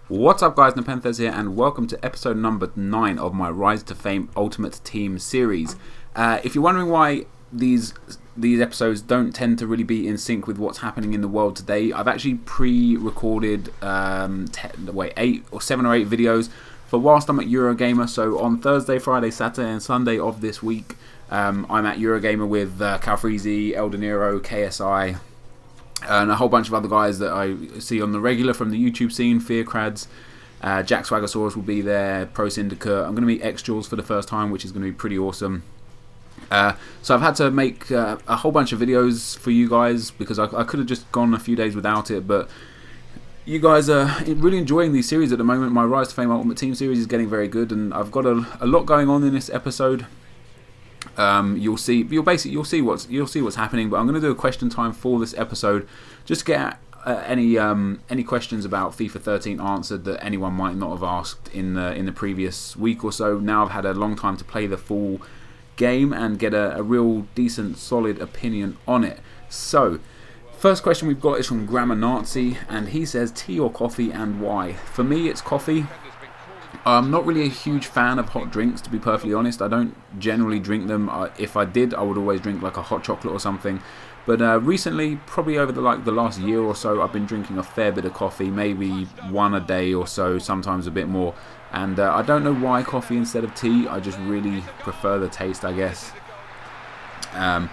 What's up guys, NepentheZ here and welcome to episode number 9 of my Rise to Fame Ultimate Team series. If you're wondering why these episodes don't tend to really be in sync with what's happening in the world today, I've actually pre-recorded 7 or 8 videos for whilst I'm at Eurogamer. So on Thursday, Friday, Saturday and Sunday of this week, I'm at Eurogamer with Calfreezy, El De Niro, KSI, and a whole bunch of other guys that I see on the regular from the YouTube scene. Fearcrads, Jack Swaggersaurus will be there, Pro Syndicate. I'm going to meet X-Jaws for the first time, which is going to be pretty awesome. So I've had to make a whole bunch of videos for you guys because I could have just gone a few days without it, but you guys are really enjoying these series at the moment. My Rise to Fame Ultimate Team series is getting very good, and I've got a lot going on in this episode. You'll see what's happening, but I'm going to do a question time for this episode just to get any questions about FIFA 13 answered that anyone might not have asked in the previous week or so. Now I've had a long time to play the full game and get a real decent solid opinion on it. So first question we've got is from Grammar Nazi, and he says tea or coffee and why. For me it's coffee. I'm not really a huge fan of hot drinks, to be perfectly honest. I don't generally drink them. If I did, I would always drink like a hot chocolate or something. But recently, probably over the last year or so, I've been drinking a fair bit of coffee, maybe one a day or so, sometimes a bit more. And I don't know why coffee instead of tea. I just really prefer the taste, I guess. Yeah,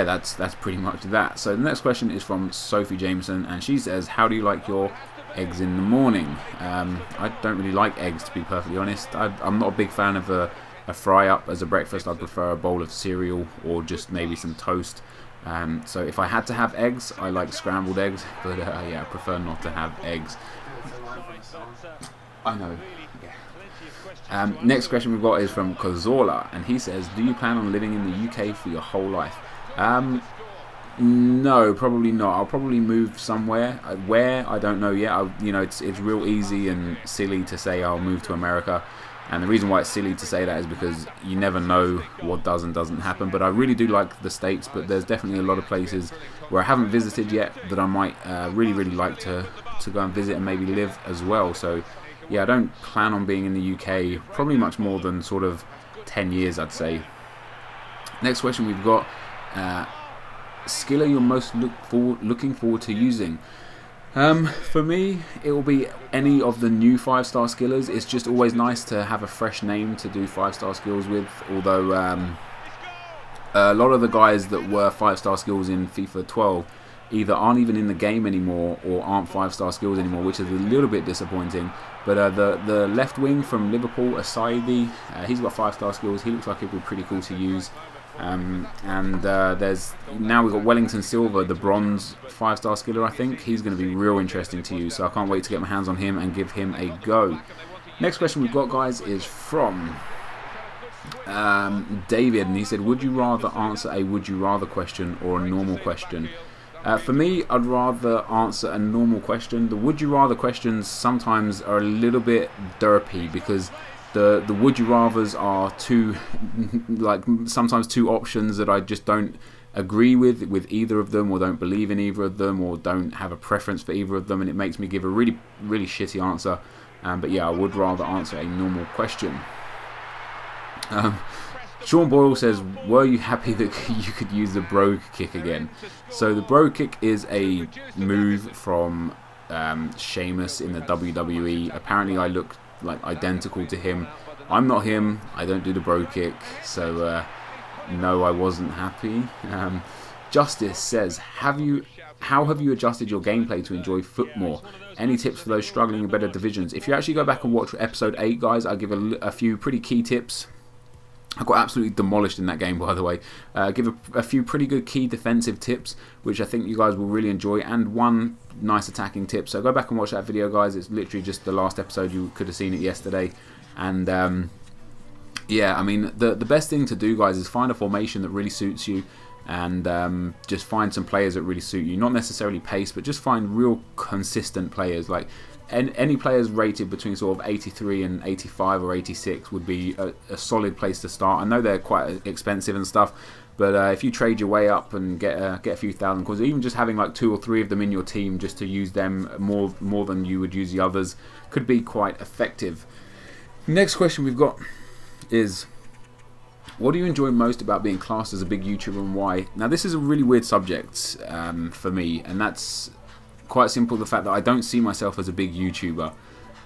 that's pretty much that. So the next question is from Sophie Jameson, and she says, how do you like your eggs in the morning? I don't really like eggs, to be perfectly honest. I'm not a big fan of a fry up as a breakfast. I prefer a bowl of cereal or just maybe some toast. So if I had to have eggs, I like scrambled eggs, but yeah, I prefer not to have eggs. I know. Yeah. Next question we've got is from Kozola, and he says, do you plan on living in the UK for your whole life? No, probably not. I'll probably move somewhere. Where? I don't know yet. It's real easy and silly to say I'll move to America. And the reason why it's silly to say that is because you never know what does and doesn't happen. But I really do like the States, but there's definitely a lot of places where I haven't visited yet that I might really like to go and visit and maybe live as well. So yeah, I don't plan on being in the UK probably much more than sort of 10 years, I'd say. Next question we've got, skiller you're most looking forward to using. For me, it will be any of the new 5-star skillers. It's just always nice to have a fresh name to do 5-star skills with, although a lot of the guys that were 5-star skills in FIFA 12 either aren't even in the game anymore or aren't 5-star skills anymore, which is a little bit disappointing. But the left wing from Liverpool, Asaidi, he's got 5-star skills. He looks like it would be pretty cool to use. There's now we've got Wellington Silva, the bronze 5-star skiller. I think he's going to be real interesting to use, so I can't wait to get my hands on him and give him a go. Next question we've got, guys, is from David, and he said, would you rather answer a would you rather question or a normal question? For me, I'd rather answer a normal question. The would you rather questions sometimes are a little bit derpy because the would you rathers are sometimes two options that I just don't agree with either of them, or don't believe in either of them, or don't have a preference for either of them, and it makes me give a really shitty answer. But yeah, I would rather answer a normal question. Sean Boyle says, were you happy that you could use the brogue kick again? So the brogue kick is a move from Sheamus in the WWE. Apparently I look like identical to him. I'm not him. I don't do the brogue kick, so no, I wasn't happy. Justice says, how have you adjusted your gameplay to enjoy foot more? Any tips for those struggling in better divisions? If you actually go back and watch episode 8, guys, I give a few pretty key tips. I got absolutely demolished in that game, by the way. Give a few pretty good key defensive tips, which I think you guys will really enjoy, and one nice attacking tip. So go back and watch that video, guys. It's literally just the last episode. You could have seen it yesterday. And yeah, I mean, the best thing to do, guys, is find a formation that really suits you. and just find some players that really suit you. Not necessarily pace, but just find real consistent players. Like any players rated between sort of 83 and 85 or 86 would be a solid place to start. I know they're quite expensive and stuff, but if you trade your way up and get a few thousand coins, even just having like 2 or 3 of them in your team just to use them more than you would use the others could be quite effective. Next question we've got is, what do you enjoy most about being classed as a big YouTuber and why? Now this is a really weird subject for me, and that's quite simple, the fact that I don't see myself as a big YouTuber.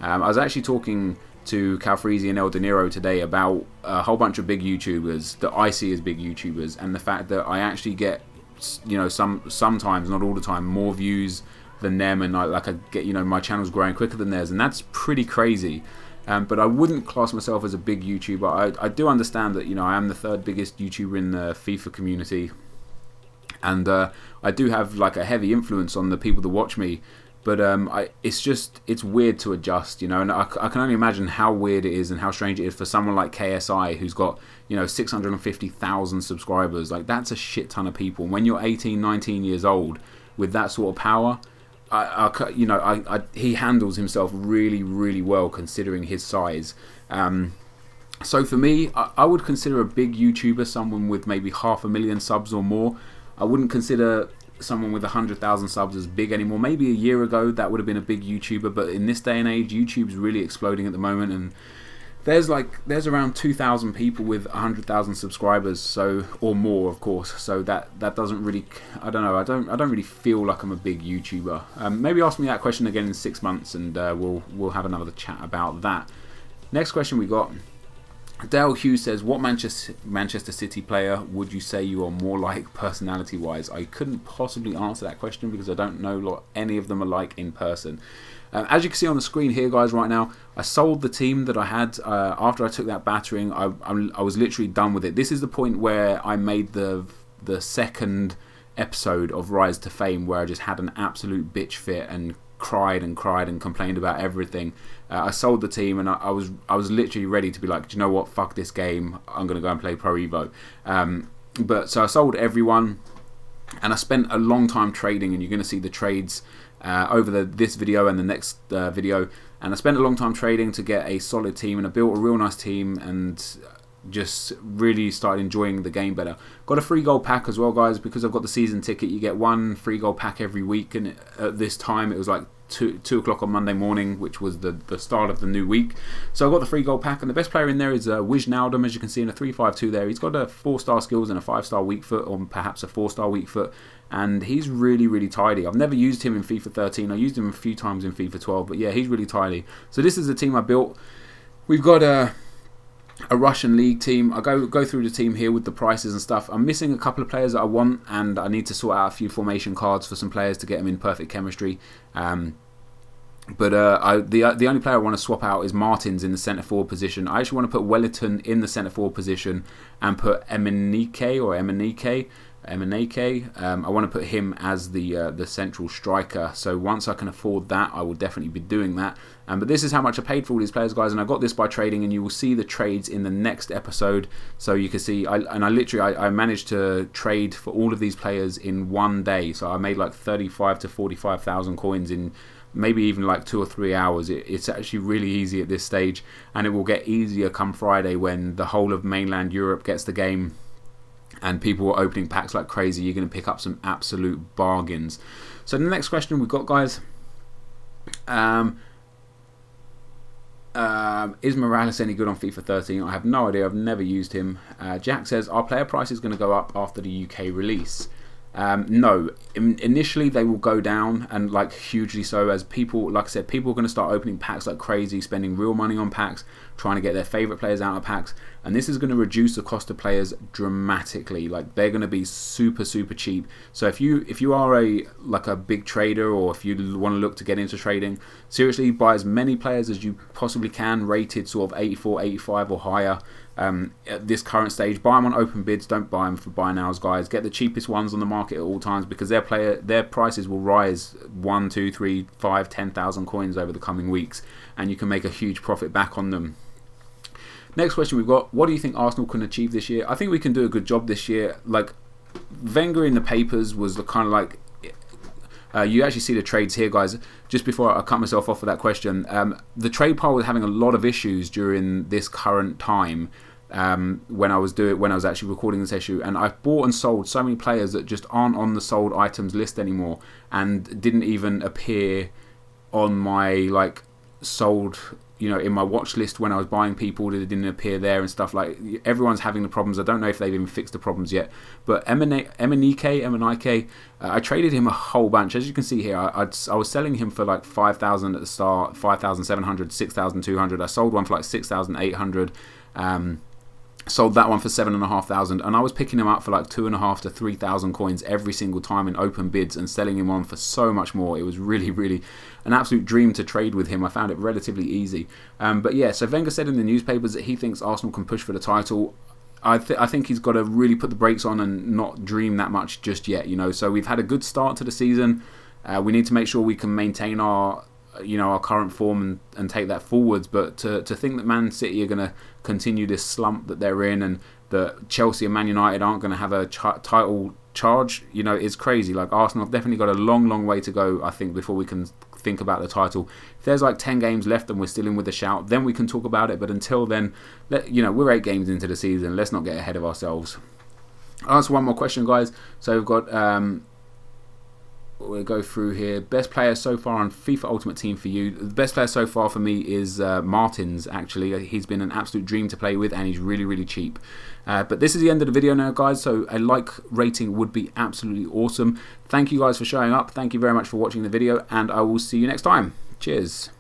I was actually talking to Calfreezy and El De Niro today about a whole bunch of big YouTubers that I see as big YouTubers, and the fact that I actually get, you know, sometimes, not all the time, more views than them, and I get, you know, my channel's growing quicker than theirs, and that's pretty crazy. But I wouldn't class myself as a big YouTuber. I do understand that, you know, I am the 3rd biggest YouTuber in the FIFA community, and I do have like a heavy influence on the people that watch me. But it's weird to adjust, you know, and I can only imagine how weird it is and how strange it is for someone like KSI, who's got, you know, 650,000 subscribers. Like, that's a shit ton of people. When you're 18, 19 years old with that sort of power, he handles himself really, really well considering his size. So for me, I would consider a big YouTuber someone with maybe 500,000 subs or more. I wouldn't consider someone with 100,000 subs as big anymore. Maybe a year ago that would have been a big YouTuber, but in this day and age, YouTube's really exploding at the moment, and there's around 2,000 people with 100,000 subscribers, so, or more, of course. So that doesn't really, I don't know, I don't really feel like I'm a big YouTuber. Maybe ask me that question again in 6 months, and we'll have another chat about that. Next question we got. Dale Hughes says, what Manchester City player would you say you are more like personality-wise? I couldn't possibly answer that question because I don't know what any of them are like in person. As you can see on the screen here, guys, right now, I sold the team that I had after I took that battering. I was literally done with it. This is the point where I made the 2nd episode of Rise to Fame, where I just had an absolute bitch fit and cried and complained about everything. I sold the team, and I was literally ready to be like, do you know what, fuck this game, I'm gonna go and play Pro Evo. But so I sold everyone, and I spent a long time trading, and you're gonna see the trades over this video and the next video. And I spent a long time trading to get a solid team, and I built a real nice team, and just really started enjoying the game better. Got a free gold pack as well, guys, because I've got the season ticket. You get 1 free gold pack every week, and at this time it was like 2 o'clock on Monday morning, which was the start of the new week. So I got the free gold pack, and the best player in there is Wijnaldum, as you can see in a 352 there. He's got a 4-star skills and a 5-star weak foot, or perhaps a 4-star weak foot, and he's really, really tidy. I've never used him in FIFA 13. I used him a few times in FIFA 12, but yeah, he's really tidy. So this is the team I built. We've got a Russian league team. I go through the team here with the prices and stuff. I'm missing a couple of players that I want, and I need to sort out a few formation cards for some players to get them in perfect chemistry. But the only player I want to swap out is Martins in the centre forward position. I actually want to put Wellington in the centre forward position and put Emenike. I want to put him as the central striker. So once I can afford that, I will definitely be doing that. But this is how much I paid for all these players, guys, and I got this by trading, and you will see the trades in the next episode. So you can see, I managed to trade for all of these players in 1 day. So I made like 35 to 45,000 coins in maybe even like 2 or 3 hours. It's actually really easy at this stage, and it will get easier come Friday when the whole of mainland Europe gets the game and people are opening packs like crazy. You're going to pick up some absolute bargains. So the next question we've got, guys, is Morales any good on FIFA 13? I have no idea. I've never used him. Jack says, our player price is going to go up after the UK release. No, initially they will go down, and like hugely so, as people, like I said, people are going to start opening packs like crazy, spending real money on packs, trying to get their favourite players out of packs, and this is going to reduce the cost of players dramatically. Like, they're going to be super cheap. So if you are like a big trader, or if you want to look to get into trading, seriously buy as many players as you possibly can, rated sort of 84, 85 or higher. At this current stage, buy them on open bids. Don't buy them for buy nows, guys. Get the cheapest ones on the market at all times, because their prices will rise 1, 2, 3, 5, 10,000 coins over the coming weeks, and you can make a huge profit back on them. Next question we've got: what do you think Arsenal can achieve this year? I think we can do a good job this year. Like, Wenger in the papers was the kind of like. You actually see the trades here, guys. Just before I cut myself off for that question, the trade pile was having a lot of issues during this current time. When I was actually recording this issue, and I've bought and sold so many players that just aren't on the sold items list anymore, and didn't even appear on my like sold, you know, in my watch list when I was buying people. That didn't appear there and stuff. Like, everyone's having the problems. I don't know if they've even fixed the problems yet. But Emenike, I traded him a whole bunch. As you can see here, I was selling him for like 5,000 at the start, 5,700, 6,200. I sold one for like 6,800. Sold that one for 7,500, and I was picking him up for like 2,500 to 3,000 coins every single time in open bids, and selling him on for so much more. It was really, really an absolute dream to trade with him. I found it relatively easy. But yeah, so Wenger said in the newspapers that he thinks Arsenal can push for the title. I think he's got to really put the brakes on and not dream that much just yet. You know, so we've had a good start to the season. We need to make sure we can maintain our current form and take that forwards. But to think that Man City are going to continue this slump that they're in, and that Chelsea and Man United aren't going to have a title charge, you know, is crazy. Like, Arsenal have definitely got a long way to go, I think, before we can think about the title. If there's like 10 games left and we're still in with a shout, then we can talk about it. But until then, you know, we're 8 games into the season. Let's not get ahead of ourselves. I'll answer one more question, guys. So we've got we'll go through here. Best player so far on FIFA Ultimate Team for you. The best player so far for me is Martins, actually. He's been an absolute dream to play with, and he's really cheap. But this is the end of the video now, guys, so a like rating would be absolutely awesome. Thank you guys for showing up. Thank you very much for watching the video, and I will see you next time. Cheers.